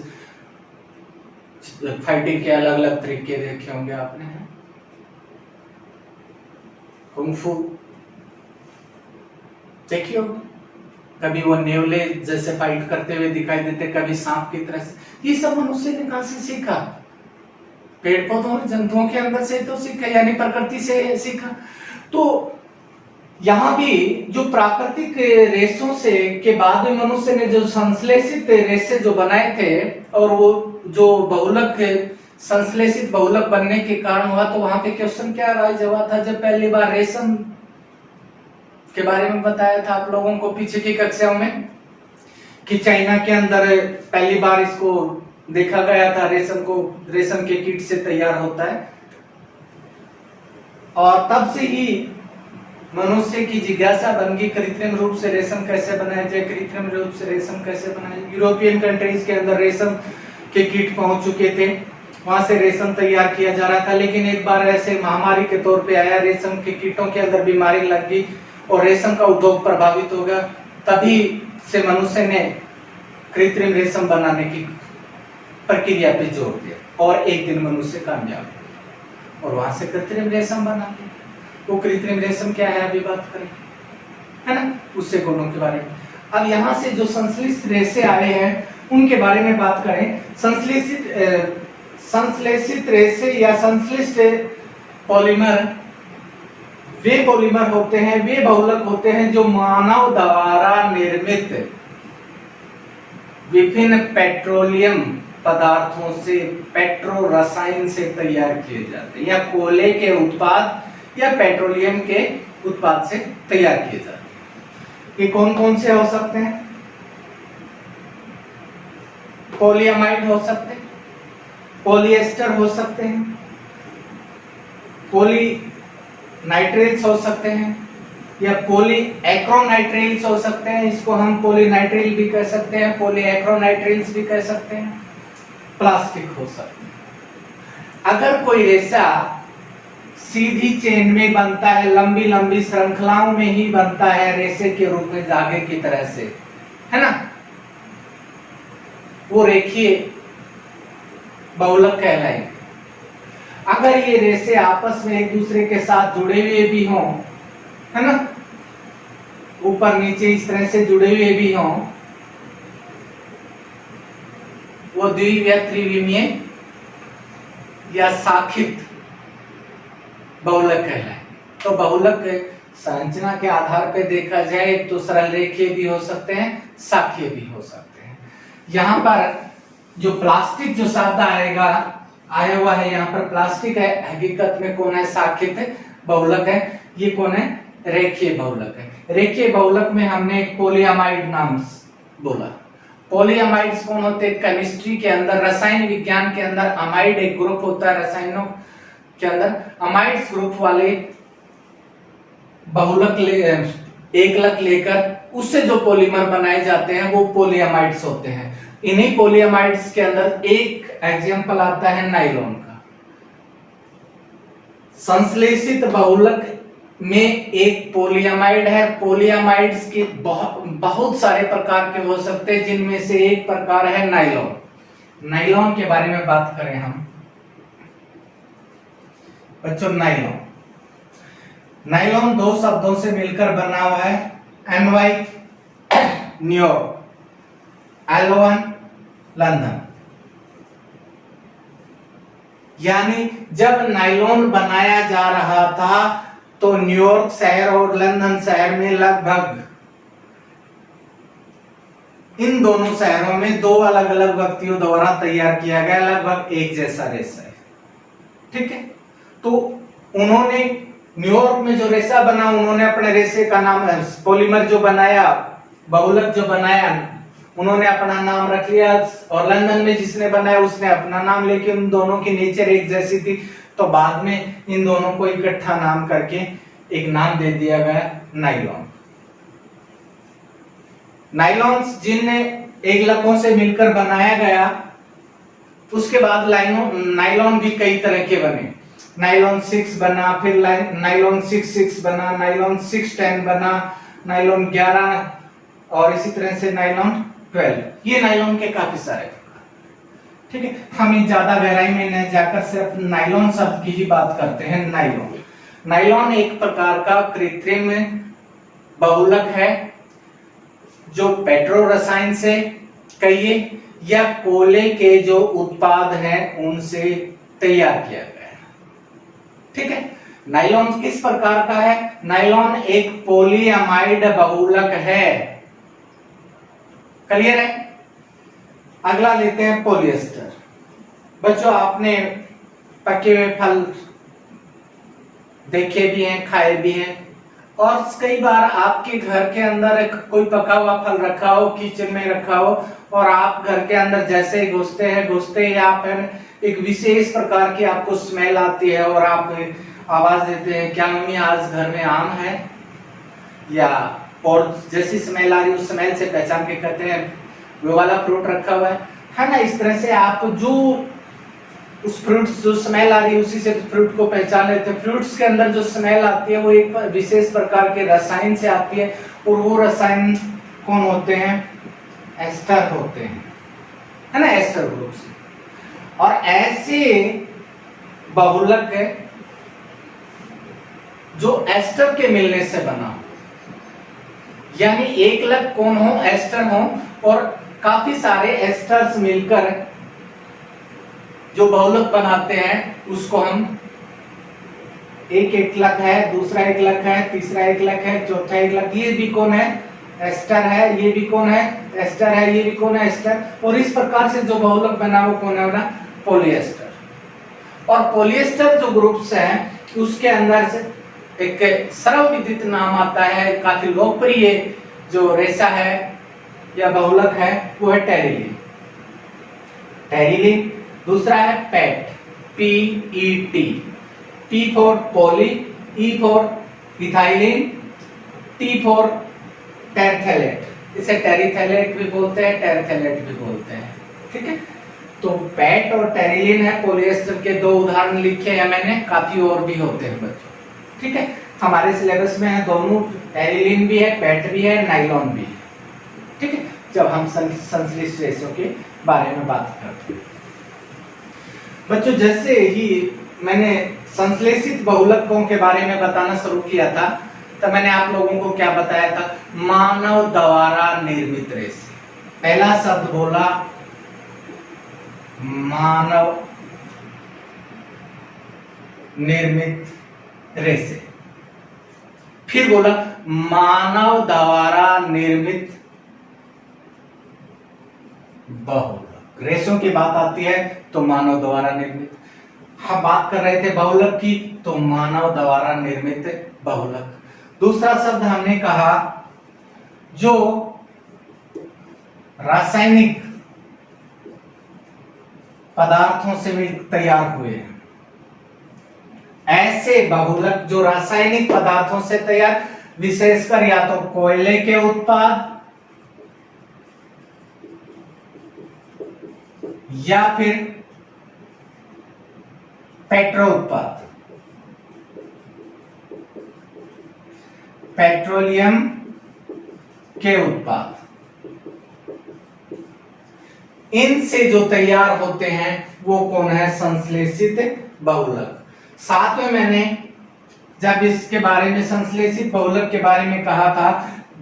फाइटिंग के अलग अलग तरीके देखे होंगे आपने। कुंफू देखिए, कभी वो नेवले जैसे फाइट करते हुए दिखाई देते, कभी सांप की तरह से। ये सब मनुष्य ने कहां से सीखा? पेड़ पौधों और जंतुओं के अंदर से तो सीखा, यानी प्रकृति से सीखा। तो यहाँ भी जो प्राकृतिक रेशों से के बाद में मनुष्य ने जो संश्लेषित रेशे जो बनाए थे, और वो जो बहुलक संश्लेषित बहुलक बनने के कारण हुआ, तो वहां पे क्वेश्चन क्या राइज हुआ था? जब पहली बार रेशम के बारे में बताया था आप लोगों को पीछे की कक्षाओं में, कि चाइना के अंदर पहली बार इसको देखा गया था, रेशम के कीट से तैयार होता है। और तब से ही मनुष्य की जिज्ञासा बन गई, कृत्रिम रूप से रेशम कैसे बनाया जाए, कृत्रिम रूप से रेशम कैसे बनाया जाए। यूरोपियन कंट्रीज के अंदर रेशम के कीट पहुंच चुके थे, वहां से रेशम तैयार किया जा रहा था। लेकिन एक बार ऐसे महामारी के तौर पे आया, रेशम के कीटों के अंदर बीमारी लग गई और रेशम का उद्योग प्रभावित हो गया। तभी से मनुष्य ने कृत्रिम रेशम बनाने की प्रक्रिया पे जोर दिया और एक दिन मनुष्य कामयाब हुआ और वहां से कृत्रिम रेशम बना लिया। वो कृत्रिम रेशम क्या है अभी बात करें, है ना, उससे गुणों के बारे में। अब यहाँ से जो संश्लेषित रेशे आए हैं उनके बारे में बात करें। संश्लेषित रेशे या संश्लिष्ट पॉलीमर वे पॉलीमर होते हैं, वे बहुलक होते हैं जो मानव द्वारा निर्मित विभिन्न पेट्रोलियम पदार्थों से, पेट्रो रसायन से तैयार किए जाते हैं, या कोयले के उत्पाद या पेट्रोलियम के उत्पाद से तैयार किए जाते हैं। ये कौन कौन से हो सकते हैं? पॉलीअमाइड हो सकते हैं, पॉलिएस्टर हो सकते हैं, पॉलीनाइट्रेल्स हो सकते हैं, या पॉलीएक्रोनाइट्रेल्स हो सकते हैं। इसको हम पॉलीनाइट्रेल भी कह सकते हैं, पॉलीएक्रोनाइट्रेल्स भी कह सकते हैं। प्लास्टिक हो सकते हैं। अगर कोई रेशा सीधी चेन में बनता है, लंबी लंबी श्रृंखलाओं में ही बनता है रेशे के रूप में धागे की तरह से, है ना, वो रेखीय बहुलक कहलाएंगे। अगर ये रेशे आपस में एक दूसरे के साथ जुड़े हुए भी हों, है ना, ऊपर नीचे इस तरह से जुड़े हुए भी हों, वो द्विव या त्रिविमीय या शाखित बहुलक कहलाए। तो बहुलक संरचना के आधार पर देखा जाए तो सरल रेखीय भी हो सकते हैं, शाखीय भी हो सकते हैं। यहाँ पर जो प्लास्टिक जो शब्द आया हुआ है, यहाँ पर प्लास्टिक है, हकीकत में कौन है? शाखित बहुलक है। ये कौन है? रेखीय बहुलक है। रेखीय बहुलक में हमने पॉलीअमाइड नाम बोला। पॉलीअमाइड्स कौन होते हैं? केमिस्ट्री के अंदर, रसायन विज्ञान के अंदर अमाइड एक ग्रुप होता है, रसायनों के अंदर अमाइड्स ग्रुप वाले बहुलक एकलक लेकर उससे जो पॉलीमर बनाए जाते हैं वो पॉलीअमाइड्स होते हैं। इन्हीं पॉलीअमाइड्स के अंदर एक एग्जाम्पल आता है नायलॉन का। संश्लेषित बहुलक में एक पॉलीअमाइड है। पॉलीअमाइड्स के बहुत सारे प्रकार के हो सकते हैं, जिनमें से एक प्रकार है नायलॉन। नायलॉन के बारे में बात करें हम बच्चों, नायलॉन दो शब्दों से मिलकर बना हुआ है, NY न्यूयॉर्क, L1 लंदन। यानी जब नायलॉन बनाया जा रहा था तो न्यूयॉर्क शहर और लंदन शहर में लगभग, इन दोनों शहरों में दो अलग अलग व्यक्तियों द्वारा तैयार किया गया लगभग एक जैसा रेशा है। ठीक है, तो उन्होंने न्यूयॉर्क में जो रेशा बना, उन्होंने अपने रेशे का नाम, पॉलीमर जो बनाया, बहुलक जो बनाया, उन्होंने अपना नाम रख लिया। और लंदन में जिसने बनाया उसने अपना नाम, लेकिन उन दोनों की नेचर एक जैसी थी, तो बाद में इन दोनों को इकट्ठा नाम करके एक नाम दे दिया गया, नायलॉन। नायलॉन जिन एकलकों से मिलकर बनाया गया, उसके बाद नायलॉन भी कई तरह के बने। नायलॉन 6 बना, फिर नायलॉन 6 बना, नायलॉन 610 बना, नायलॉन 11, और इसी तरह से नायलॉन 12। ये नायलॉन के काफी सारे प्रकार। ठीक है, हम ज्यादा गहराई में न जाकर सिर्फ नायलॉन शब्द की ही बात करते हैं। नायलॉन एक प्रकार का कृत्रिम बहुलक है जो पेट्रो रसायन से कहिए या कोयले के जो उत्पाद हैं उनसे तैयार किया गया है। ठीक है, नायलॉन किस प्रकार का है? नायलॉन एक पॉलीअमाइड बहुलक है। क्लियर है? अगला लेते हैं पॉलिएस्टर। बच्चों, आपने पके हुए फल देखे भी हैं, खाए भी हैं, और कई बार आपके घर के अंदर कोई पका हुआ फल रखा हो, किचन में रखा हो, और आप घर के अंदर जैसे ही घुसते ही आप एक विशेष प्रकार की आपको स्मेल आती है और आप आवाज देते हैं, क्या मम्मी आज घर में आम है? या और जैसी स्मेल आ रही उस स्मेल से पहचान के कहते हैं वो वाला फ्रूट रखा हुआ है ना। इस तरह से आप जो उस फ्रूट जो स्मेल आ रही है उसी से फ्रूट को पहचान लेते हैं। फ्रूट्स के अंदर जो स्मेल आती है वो एक विशेष प्रकार के रसायन से आती है, और वो रसायन कौन होते हैं? एस्टर होते हैं, है ना, एस्टर ग्रुप से। और ऐसे बहुलक है जो एस्टर के मिलने से बना हो, यानी एक लग कौन हो, एस्टर हो, और काफी सारे एस्टर्स मिलकर जो बहुलक बनाते हैं उसको हम एक एकलक है, दूसरा एकलक है, तीसरा एकलक है, चौथा एकलक, ये भी कौन है, एस्टर है, ये भी कौन है, एस्टर है, ये भी कौन है, एस्टर। और इस प्रकार से जो बहुलक बना वो कौन है, पॉलीएस्टर। और पॉलीएस्टर जो ग्रुप्स हैं उसके अंदर से एक सर्वविदित नाम आता है, काफी लोकप्रिय जो रेशा है या बहुलक है वो है टेरिलीन। टेरिलीन। दूसरा है PET, PET, P for poly, E for ethylene, T for terephthalate. इसे टेरिथेलेट भी बोलते हैं, टेरथेलेट भी बोलते हैं, ठीक है। तो पेट और टेरिलीन है पॉलीएस्टर के दो उदाहरण लिखे हैं मैंने, काफी और भी होते हैं बच्चों, ठीक है। हमारे सिलेबस में है दोनों, टेरिलीन भी है, पेट भी है, नाइलॉन भी है, ठीक है, जब हम संश्लिष्ट रेशों के बारे में बात करते हैं। बच्चों जैसे ही मैंने संश्लेषित बहुलकों के बारे में बताना शुरू किया था तब मैंने आप लोगों को क्या बताया था, मानव द्वारा निर्मित रेशे। पहला शब्द बोला मानव निर्मित रेशे, फिर बोला मानव द्वारा निर्मित बहुलक। रेशों की बात आती है तो मानव द्वारा निर्मित, हम बात कर रहे थे बहुलक की तो मानव द्वारा निर्मित बहुलक। दूसरा शब्द हमने कहा जो रासायनिक पदार्थों से भी तैयार हुए हैं, ऐसे बहुलक जो रासायनिक पदार्थों से तैयार, विशेषकर या तो कोयले के उत्पाद या फिर पेट्रो उत्पाद, पेट्रोलियम के उत्पाद, इनसे जो तैयार होते हैं वो कौन है, संश्लेषित बहुलक। साथ में मैंने जब इसके बारे में संश्लेषित बहुलक के बारे में कहा था,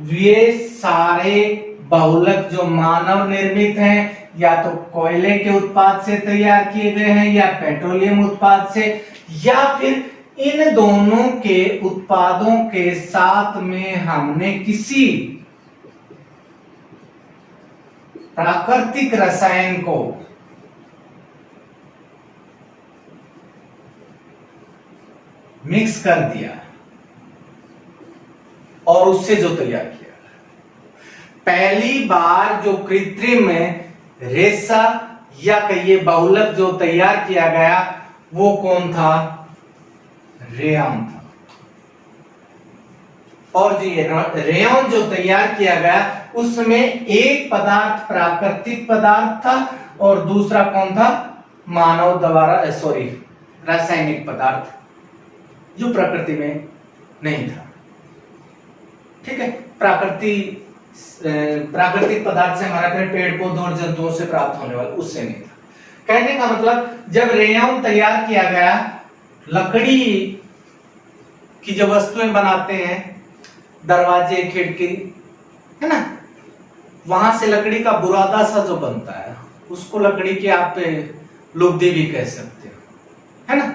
ये सारे बहुलक जो मानव निर्मित हैं या तो कोयले के उत्पाद से तैयार किए गए हैं या पेट्रोलियम उत्पाद से, या फिर इन दोनों के उत्पादों के साथ में हमने किसी प्राकृतिक रसायन को मिक्स कर दिया और उससे जो तैयार किया। पहली बार जो कृत्रिम रेशा या कहिए बहुलक जो तैयार किया गया वो कौन था, रेयन था। और जो ये रेयन जो तैयार किया गया उसमें एक पदार्थ प्राकृतिक पदार्थ था और दूसरा कौन था, मानव द्वारा रासायनिक पदार्थ जो प्रकृति में नहीं था, ठीक है। प्राकृतिक पदार्थ से हमारा पेड़ पौधों और जंतुओं से प्राप्त होने वाला, उससे नहीं था। कहने का मतलब जब रेयन तैयार किया गया, लकड़ी की जो वस्तुएं बनाते हैं, दरवाजे खिड़की, है ना, वहां से लकड़ी का बुरादा सा जो बनता है उसको लकड़ी की आप लुगदी भी कह सकते हो, है ना।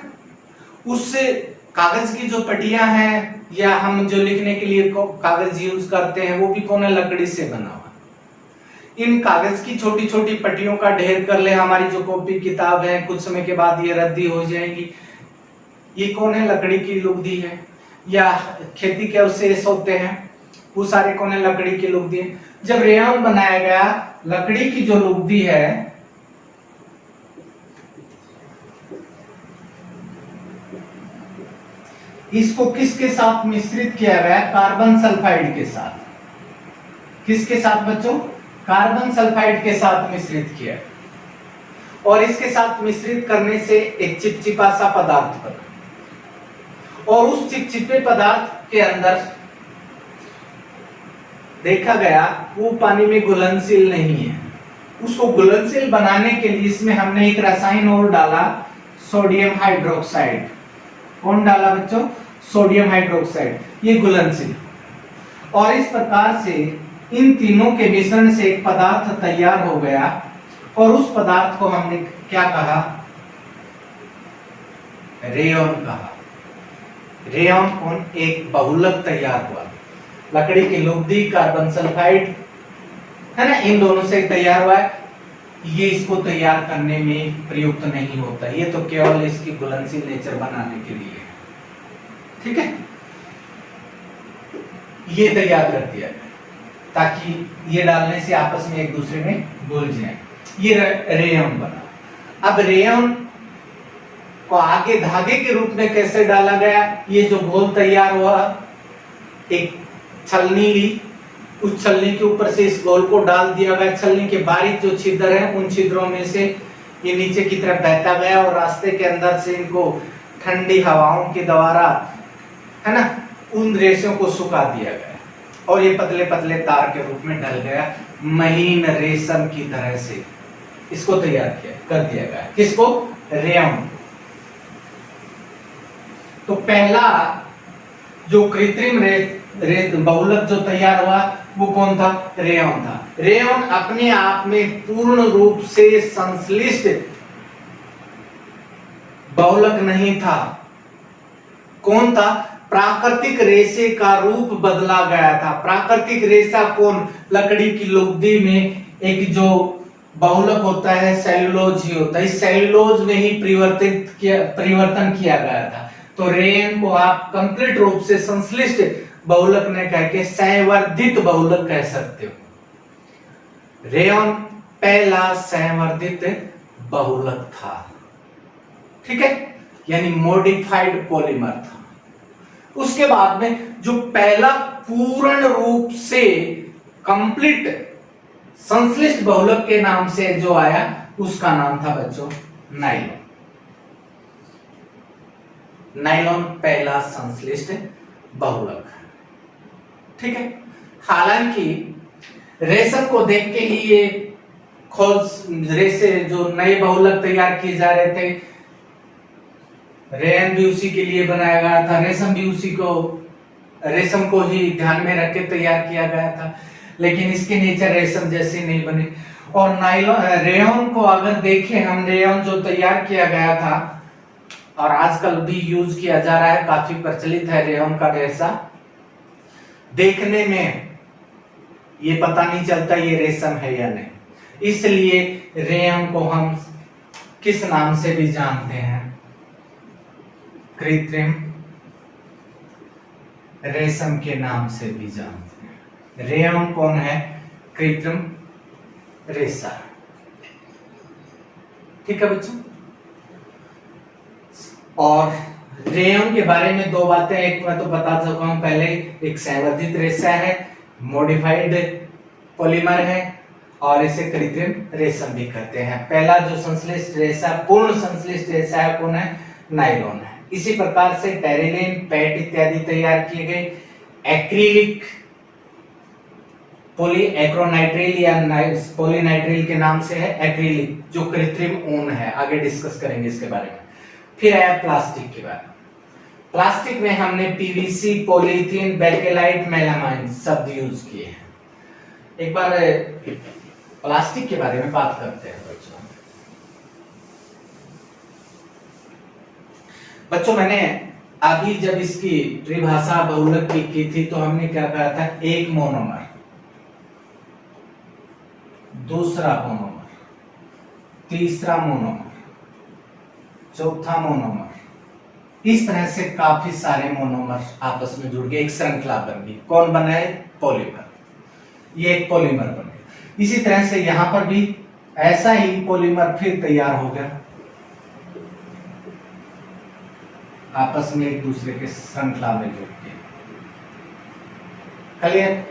उससे कागज की जो पट्टियां हैं या हम जो लिखने के लिए कागज यूज करते हैं वो भी कौन है, लकड़ी से बना हुआ। इन कागज की छोटी छोटी पट्टियों का ढेर कर ले, हमारी जो कॉपी किताब है कुछ समय के बाद ये रद्दी हो जाएगी, ये कौन है, लकड़ी की लुगदी है। या खेती के अवशेष होते हैं वो सारे कौन है, लकड़ी की लुगदी है। जब रेयन बनाया गया, लकड़ी की जो लुगदी है इसको किसके साथ मिश्रित किया गया, कार्बन सल्फाइड के साथ। किसके साथ बच्चों, कार्बन सल्फाइड के साथ मिश्रित किया और इसके साथ मिश्रित करने से एक चिपचिपा सा पदार्थ बना और उस चिपचिपे पदार्थ के अंदर देखा गया वो पानी में घुलनशील नहीं है। उसको घुलनशील बनाने के लिए इसमें हमने एक रसायन और डाला, सोडियम हाइड्रोक्साइड। कौन डाला बच्चों? Sodium hydroxide. ये घुलनशील, और इस प्रकार से इन तीनों के मिश्रण से एक पदार्थ तैयार हो गया, और उस पदार्थ को हमने क्या कहा? रेयॉन कहा। रेयॉन कौन? एक बहुलक तैयार हुआ, लकड़ी की लुगदी, कार्बन सल्फाइड है ना, इन दोनों से तैयार हुआ है। ये इसको तैयार करने में प्रयुक्त नहीं होता, ये तो केवल इसकी घुलनशील नेचर बनाने के लिए है। ठीक है, ये तैयार कर दिया ताकि ये डालने से आपस में एक दूसरे में घुल जाए। ये रेयॉन बना। अब रेयॉन को आगे धागे के रूप में कैसे डाला गया? ये जो घोल तैयार हुआ, एक छलनी ली, उस छलनी के ऊपर से इस घोल को डाल दिया गया। छलनी के बारीक जो छिद्र हैं, उन छिद्रों में से ये नीचे की तरफ बहता गया, और रास्ते के अंदर से इनको ठंडी हवाओं के द्वारा, है ना, उन रेशों को सुखा दिया गया, और ये पतले पतले तार के रूप में ढल गया, महीन रेशम की तरह से इसको तैयार किया कर दिया गया। किसको? रेयॉन। तो पहला जो कृत्रिम बहुलक जो तैयार हुआ वो कौन था? रेयॉन था। रेयॉन अपने आप में पूर्ण रूप से संश्लिष्ट बहुलक नहीं था। कौन था? प्राकृतिक रेशे का रूप बदला गया था। प्राकृतिक रेशा कौन? लकड़ी की लुगदी में एक जो बहुलक होता है, सेल्यूलोज ही होता है। इस सेल्यूलोज में ही परिवर्तन किया गया था। तो रेयॉन को आप कंप्लीट रूप से संश्लिष्ट बहुलक ने कह के संवर्धित बहुलक कह सकते हो। रेयॉन पहला संवर्धित बहुलक था। ठीक है, यानी मॉडिफाइड पॉलीमर था। उसके बाद में जो पहला पूर्ण रूप से कंप्लीट संश्लिष्ट बहुलक के नाम से जो आया, उसका नाम था बच्चों नायलॉन। नायलॉन पहला संश्लिष्ट बहुलक। ठीक है, हालांकि रेशम को देख के ही ये खोज रेशे जो नए बहुलक तैयार किए जा रहे थे, रेयन भी उसी के लिए बनाया गया था, रेशम भी उसी को, रेशम को ही ध्यान में रख के तैयार किया गया था, लेकिन इसके नेचर रेशम जैसे नहीं बने। और नायलॉन रेयॉन को अगर देखें हम, रेयॉन जो तैयार किया गया था और आजकल भी यूज किया जा रहा है, काफी प्रचलित है रेयॉन का रेशा। देखने में ये पता नहीं चलता ये रेशम है या नहीं, इसलिए रेयॉन को हम किस नाम से भी जानते हैं? कृत्रिम रेशम के नाम से भी जानते हैं। रेयॉन कौन है? कृत्रिम रेशा। ठीक है बच्चों, और रेयॉन के बारे में दो बातें, एक मैं तो बता चुका हूं पहले, एक संवर्धित रेशा है, मॉडिफाइड पॉलीमर है, और इसे कृत्रिम रेशम भी कहते हैं। पहला जो संश्लिष्ट रेशा, पूर्ण संश्लिष्ट रेशा है, कौन है? नायलॉन है। इसी प्रकार से टेरिलिन, पैट इत्यादि तैयार किए गए। एक्रिलिक, पॉलीएक्रोनाइट्रिल या पॉलीनाइट्रिल के नाम से है एक्रिलिक, जो कृत्रिम ऊन है। आगे डिस्कस करेंगे इसके बारे में। फिर आया प्लास्टिक के बारे में। प्लास्टिक में हमने पीवीसी, पॉलीथीन, बेकेलाइट, मेलामाइन शब्द यूज किए हैं। एक बार प्लास्टिक के बारे में बात करते हैं बच्चों, मैंने अभी जब इसकी परिभाषा बहुलक की थी तो हमने क्या कहा था? एक मोनोमर, दूसरा मोनोमर, तीसरा मोनोमर, चौथा मोनोमर। इस तरह से काफी सारे मोनोमर आपस में जुड़ गए, एक श्रृंखला बन गई। कौन बना है? पॉलीमर। ये एक पॉलीमर बन गया। इसी तरह से यहां पर भी ऐसा ही पॉलीमर फिर तैयार हो गया, आपस में एक दूसरे के श्रृंखला में जुड़ के। क्लियर?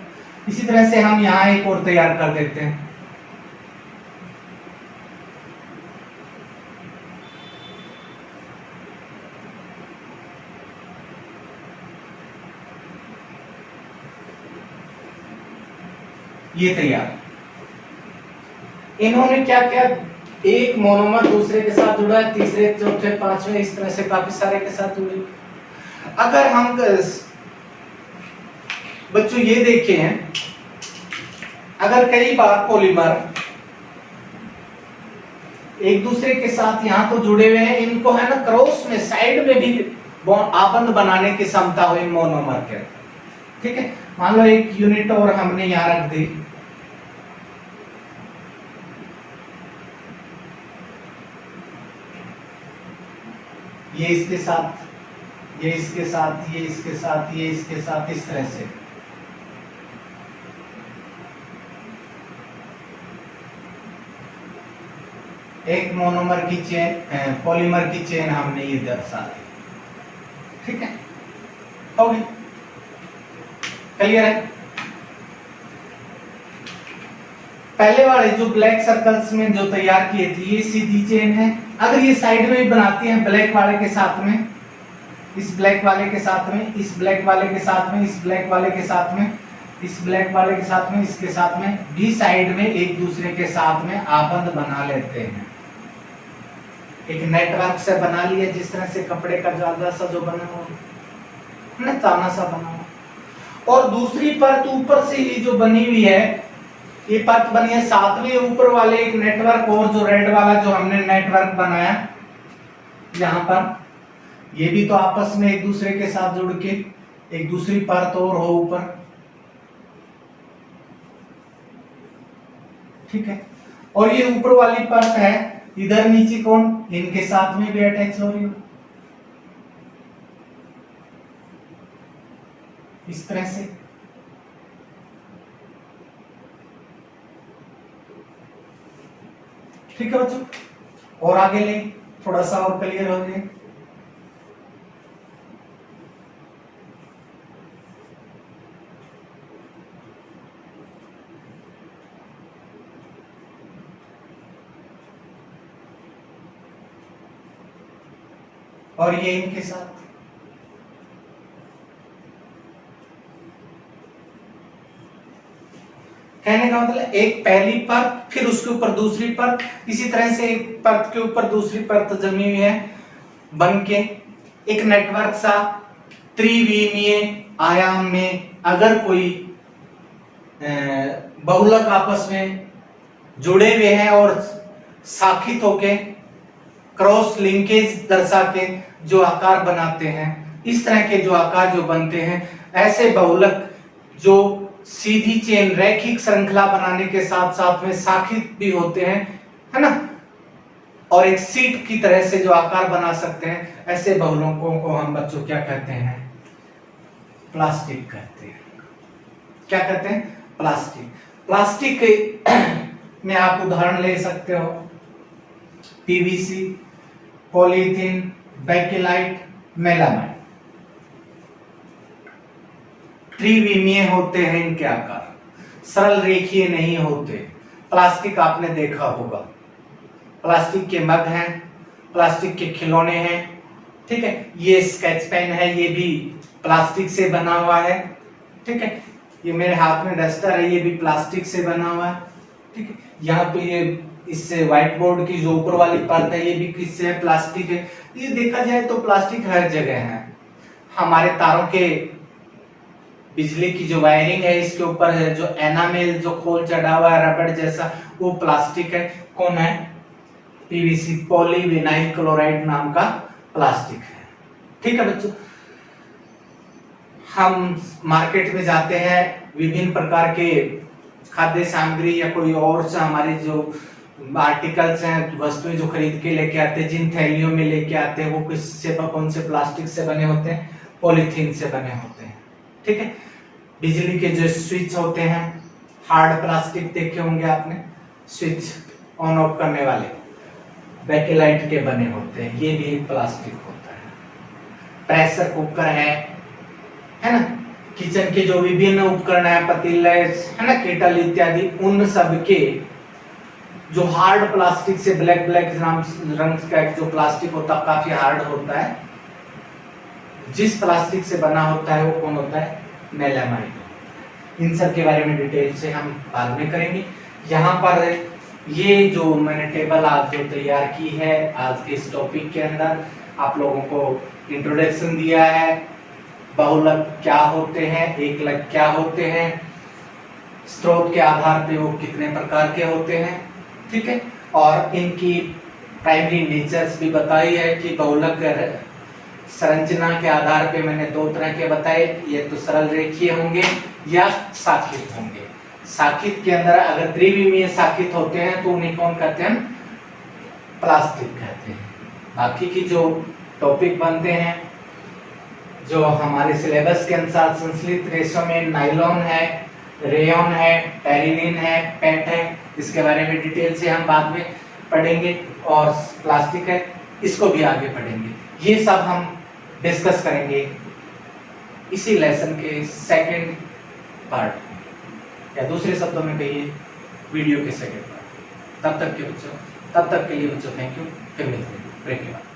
इसी तरह से हम यहां एक और तैयार कर देते हैं। ये तैयार। इन्होंने क्या क्या, एक मोनोमर दूसरे के साथ जुड़ा है, तीसरे चौथे पांचवें, इस तरह से काफी सारे के साथ जुड़े। अगर हम बच्चों ये देखे हैं, अगर कई बार पॉलीमर एक दूसरे के साथ यहां तो जुड़े हुए हैं, इनको है ना क्रॉस में साइड में भी आबंध बनाने की क्षमता हो इन मोनोमर के। ठीक है, मान लो एक यूनिट और हमने यहां रख दी, ये इसके साथ, ये इसके साथ, ये इसके साथ, ये इसके साथ, इस तरह से। एक मोनोमर की चेन, पॉलीमर की चेन हमने ये दर्शा दी। ठीक है, हो गई, क्लियर है। पहले वाले जो ब्लैक सर्कल्स में जो तैयार किए थे, ये सीधी चेन है। अगर ये साइड में भी बनाती हैं ब्लैक वाले के साथ में, इस ब्लैक वाले के साथ में, इस ब्लैक वाले के साथ में, इस ब्लैक वाले के साथ में, इस ब्लैक वाले के साथ में, इसके साथ में भी साइड में एक दूसरे के साथ में आबंध बना लेते हैं। एक नेटवर्क से बना लिया, जिस तरह से कपड़े का जाला सा जो बना हुआ, ताना सा बना हुआ। और दूसरी परत ऊपर से ही जो बनी हुई है, ये परत बनी है सातवें ऊपर वाले एक नेटवर्क, और जो रेड वाला जो हमने नेटवर्क बनाया यहाँ पर, ये भी तो आपस में एक दूसरे के साथ जुड़ के एक दूसरी परत और हो ऊपर। ठीक है, और ये ऊपर वाली परत है, इधर नीचे कौन, इनके साथ में भी अटैच हो रही हो, इस तरह से। ठीक है बच्चों, और आगे ले, थोड़ा सा और क्लियर हो जाए। और ये इनके साथ, कहने का मतलब एक पहली परत, फिर उसके ऊपर दूसरी परत, इसी तरह से एक परत के ऊपर दूसरी परत जमी हुई है, बन के एक नेटवर्क सा त्रिविमीय आयाम में। अगर कोई बहुलक आपस में जुड़े हुए हैं और साखित होके क्रॉस लिंकेज दर्शा के जो आकार बनाते हैं, इस तरह के जो आकार जो बनते हैं, ऐसे बहुलक जो सीधी चेन रैखिक श्रृंखला बनाने के साथ साथ में साखित भी होते हैं, है ना, और एक सीट की तरह से जो आकार बना सकते हैं, ऐसे बहुलकों को हम बच्चों क्या कहते हैं, प्लास्टिक कहते हैं। क्या कहते हैं, प्लास्टिक। प्लास्टिक में आप उदाहरण ले सकते हो, पीवीसी, पॉलीथीन, बेकेलाइट, मेलामाइड। त्रिविमीय होते हैं इनके आकार, सरल रेखीय नहीं होते। प्लास्टिक आपने देखा होगा, प्लास्टिक के मग हैं, प्लास्टिक के खिलौने हैं। ठीक है, ये स्केच पेन है, ये भी प्लास्टिक से बना हुआ है। ठीक है, ये मेरे हाथ में डस्टर है, ये भी प्लास्टिक से बना हुआ है। ठीक है, यहाँ पे ये इससे व्हाइट बोर्ड की जो ऊपर वाली परत है, ये भी किससे है, प्लास्टिक है। ये देखा जाए तो प्लास्टिक हर जगह है। हमारे तारों के बिजली की जो वायरिंग है, इसके ऊपर है जो एनामेल जो खोल चढ़ा हुआ है रबड़ जैसा, वो प्लास्टिक है। कौन है, पीवीसी, पॉलीविनाइल क्लोराइड नाम का प्लास्टिक है। ठीक है बच्चों, हम मार्केट में जाते हैं, विभिन्न प्रकार के खाद्य सामग्री या कोई और से हमारी जो आर्टिकल्स हैं, वस्तुएं जो खरीद के लेके आते हैं, जिन थैलियों में लेके आते हैं, वो किससे, कौन से प्लास्टिक से बने होते हैं, पॉलीथीन से बने होते हैं। ठीक है, बिजली के जो स्विच होते हैं, हार्ड प्लास्टिक देखे होंगे आपने, स्विच ऑन ऑफ करने वाले, बेकेलाइट के बने होते हैं, ये भी एक प्लास्टिक होता है। प्रेशर कुकर है ना, किचन के जो विभिन्न उपकरण है, पतीले है ना, केटल इत्यादि, उन सब के जो हार्ड प्लास्टिक से, ब्लैक रंग का जो प्लास्टिक होता है, काफी हार्ड होता है। जिस प्लास्टिक से बना होता है वो कौन होता है, मेलामाइड। इन सब के बारे में डिटेल से हम बाद में करेंगे। यहाँ पर ये जो मैंने टेबल आज जो तैयार की है आज के इस टॉपिक के अंदर आप लोगों को इंट्रोडक्शन दिया है, बहुलक क्या होते हैं, एकलक क्या होते हैं, स्रोत के आधार पे वो कितने प्रकार के होते हैं, ठीक है, और इनकी प्राइमरी नेचर्स भी बताई है कि बहुलक संरचना के आधार पे मैंने दो तरह के बताए, ये तो सरल रेखीय होंगे या शाखित होंगे। शाखित के अंदर अगर त्रिविमीय शाखित होते हैं तो उन्हें कौन कहते हैं, प्लास्टिक कहते हैं। बाकी की जो टॉपिक बनते हैं जो हमारे सिलेबस के अनुसार संश्लिष्ट रेशों में नाइलॉन है, रेयन है, टेरिलिन है, पेट है, इसके बारे में डिटेल से हम बाद में पढ़ेंगे, और प्लास्टिक है इसको भी आगे पढ़ेंगे। ये सब हम डिस्कस करेंगे इसी लेसन के सेकंड पार्ट या दूसरे शब्दों में कहिए वीडियो के सेकंड पार्ट। तब तक के लिए बच्चों थैंक यू, फिर मिलते हैं ब्रेक के बाद।